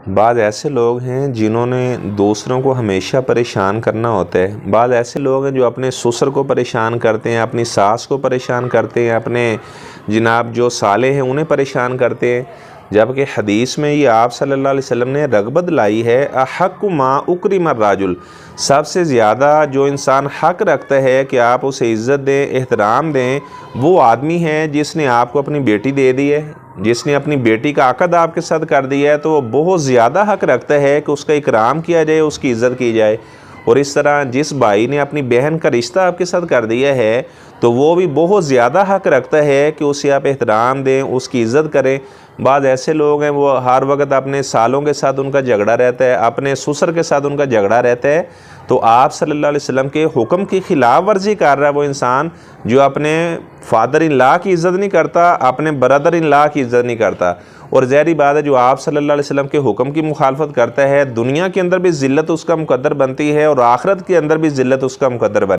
बाद ऐसे लोग हैं जिन्होंने दूसरों को हमेशा परेशान करना होता है। बाद ऐसे लोग हैं जो अपने ससुर को परेशान करते हैं, अपनी सास को परेशान करते हैं, अपने जनाब जो साले हैं उन्हें परेशान करते हैं। जबकि हदीस में ये आप सल्लल्लाहु अलैहि वसल्लम ने रग़बत लाई है, अहक्कु मा उक्रिम अर्रजुल, सबसे ज़्यादा जो इंसान हक़ रखता है कि आप उसे इज़्ज़त दें, एहतराम दें, वो आदमी है जिसने आपको अपनी बेटी दे दी है, जिसने अपनी बेटी का अक़द आपके साथ कर दिया है। तो वो बहुत ज़्यादा हक़ रखता है कि उसका इकराम किया जाए, उसकी इज़्ज़त की जाए। और इस तरह जिस भाई ने अपनी बहन का रिश्ता आपके साथ कर दिया है, तो वो भी बहुत ज़्यादा हक़ रखता है कि उसे आप एहतराम दें, उसकी इज़्ज़त करें। बाद ऐसे लोग हैं वो हर वक्त अपने सालों के साथ उनका झगड़ा रहता है, अपने ससुर के साथ उनका झगड़ा रहता है। तो आप सल्लल्लाहु अलैहि वसल्लम के हुक्म की खिलाफ वर्जी कर रहा है वो इंसान जो अपने फादर इन लॉ की इज़्ज़त नहीं करता, अपने ब्रदर इन लॉ की इज़्ज़त नहीं करता। और ज़ाहिर बात है जो आप सल्लल्लाहु अलैहि वसल्लम के हुक्म की मुखालफत करता है, दुनिया के अंदर भी ज़िल्लत उसका मुकद्दर बनती है और आखिरत के अंदर भी ज़िल्लत उसका मुकद्दर बनती है।